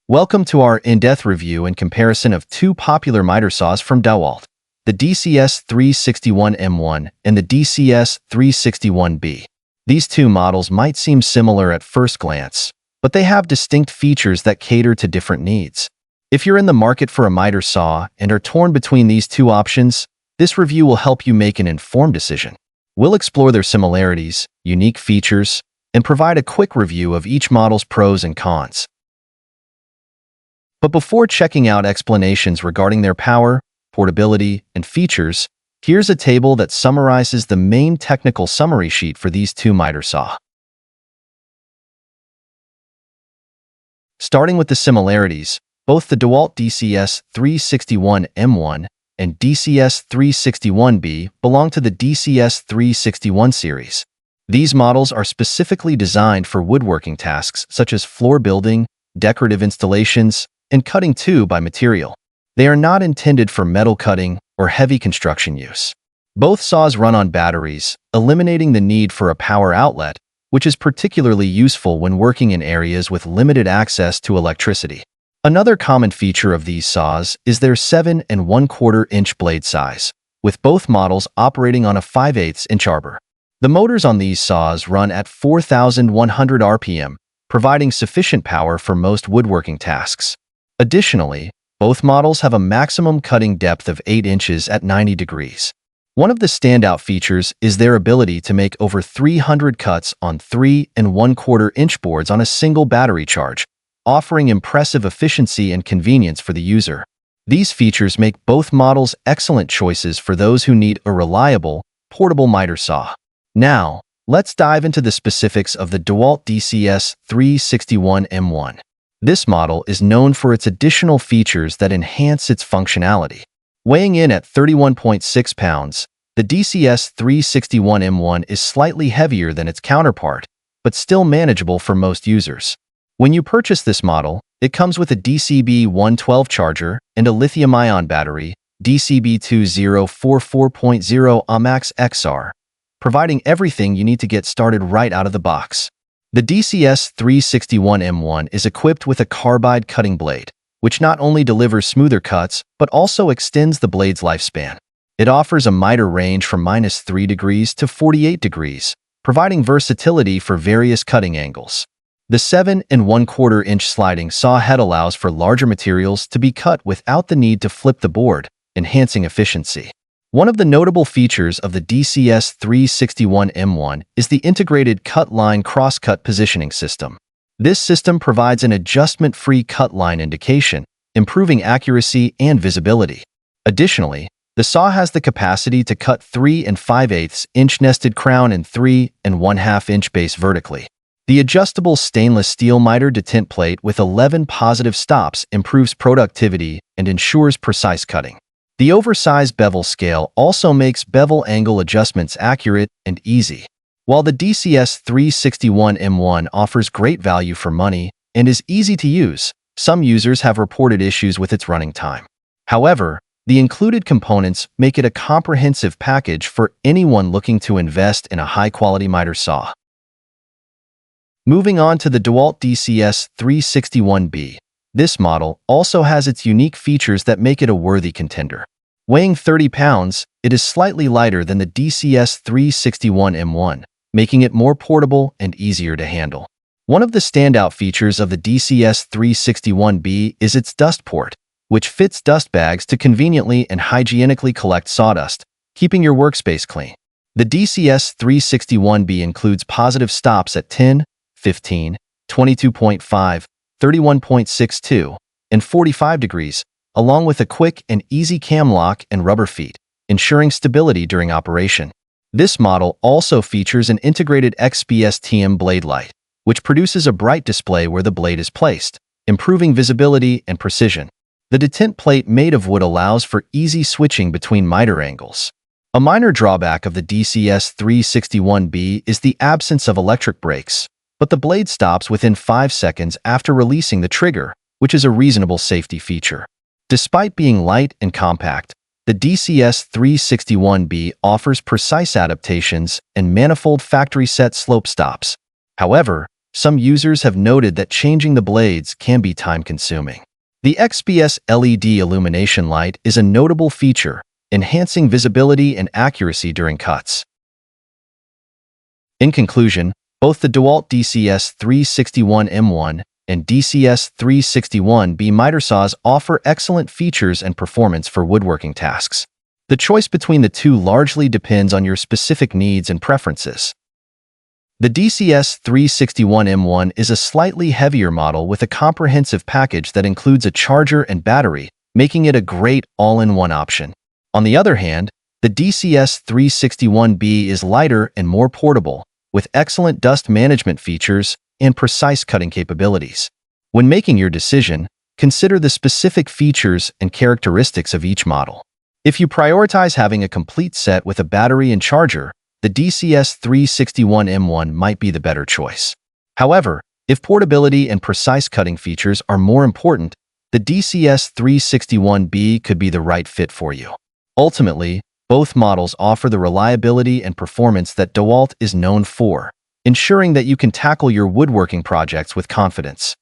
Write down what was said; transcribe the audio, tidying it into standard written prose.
Welcome to our in-depth review and comparison of two popular miter saws from Dewalt, the DCS361M1 and the DCS361B. These two models might seem similar at first glance, but they have distinct features that cater to different needs. If you're in the market for a miter saw and are torn between these two options, this review will help you make an informed decision. We'll explore their similarities, unique features, and provide a quick review of each model's pros and cons. But before checking out explanations regarding their power, portability, and features, here's a table that summarizes the main technical summary sheet for these two miter saws. Starting with the similarities, both the Dewalt DCS361M1 and DCS361B belong to the DCS361 series. These models are specifically designed for woodworking tasks such as floor building, decorative installations, and cutting 2x material. They are not intended for metal cutting or heavy construction use. Both saws run on batteries, eliminating the need for a power outlet, which is particularly useful when working in areas with limited access to electricity. Another common feature of these saws is their 7 1/4 inch blade size, with both models operating on a 5/8 inch arbor. The motors on these saws run at 4,100 RPM, providing sufficient power for most woodworking tasks. Additionally, both models have a maximum cutting depth of 8 inches at 90 degrees. One of the standout features is their ability to make over 300 cuts on 3 1/4 inch boards on a single battery charge, offering impressive efficiency and convenience for the user. These features make both models excellent choices for those who need a reliable, portable miter saw. Now, let's dive into the specifics of the Dewalt DCS361M1. This model is known for its additional features that enhance its functionality. Weighing in at 31.6 pounds, the DCS361M1 is slightly heavier than its counterpart, but still manageable for most users. When you purchase this model, it comes with a DCB112 charger and a lithium-ion battery, DCB2044.0 AMAX XR, providing everything you need to get started right out of the box. The DCS361M1 is equipped with a carbide cutting blade, which not only delivers smoother cuts, but also extends the blade's lifespan. It offers a miter range from -3 degrees to 48 degrees, providing versatility for various cutting angles. The 7 1/4 inch sliding saw head allows for larger materials to be cut without the need to flip the board, enhancing efficiency. One of the notable features of the DCS361M1 is the integrated cut-line cross-cut positioning system. This system provides an adjustment-free cut line indication, improving accuracy and visibility. Additionally, the saw has the capacity to cut 3 5/8 inch nested crown and 3 1/2 inch base vertically. The adjustable stainless steel miter detent plate with 11 positive stops improves productivity and ensures precise cutting. The oversized bevel scale also makes bevel angle adjustments accurate and easy. While the DCS361M1 offers great value for money and is easy to use, some users have reported issues with its running time. However, the included components make it a comprehensive package for anyone looking to invest in a high-quality miter saw. Moving on to the Dewalt DCS361B. This model also has its unique features that make it a worthy contender. Weighing 30 pounds, it is slightly lighter than the DCS361M1, making it more portable and easier to handle. One of the standout features of the DCS361B is its dust port, which fits dust bags to conveniently and hygienically collect sawdust, keeping your workspace clean. The DCS361B includes positive stops at 10, 15, 22.5, 31.62, and 45 degrees, along with a quick and easy cam lock and rubber feet, ensuring stability during operation. This model also features an integrated XPSTM blade light, which produces a bright display where the blade is placed, improving visibility and precision. The detent plate made of wood allows for easy switching between miter angles. A minor drawback of the DCS361B is the absence of electric brakes, but the blade stops within 5 seconds after releasing the trigger, which is a reasonable safety feature. Despite being light and compact, the DCS361B offers precise adaptations and manifold factory-set slope stops. However, some users have noted that changing the blades can be time-consuming. The XPS LED illumination light is a notable feature, enhancing visibility and accuracy during cuts. In conclusion, both the Dewalt DCS361M1 and DCS361B miter saws offer excellent features and performance for woodworking tasks. The choice between the two largely depends on your specific needs and preferences. The DCS361M1 is a slightly heavier model with a comprehensive package that includes a charger and battery, making it a great all-in-one option. On the other hand, the DCS361B is lighter and more portable, with excellent dust management features and precise cutting capabilities. When making your decision, consider the specific features and characteristics of each model. If you prioritize having a complete set with a battery and charger, the DCS361M1 might be the better choice. However, if portability and precise cutting features are more important, the DCS361B could be the right fit for you. Ultimately, both models offer the reliability and performance that Dewalt is known for, ensuring that you can tackle your woodworking projects with confidence.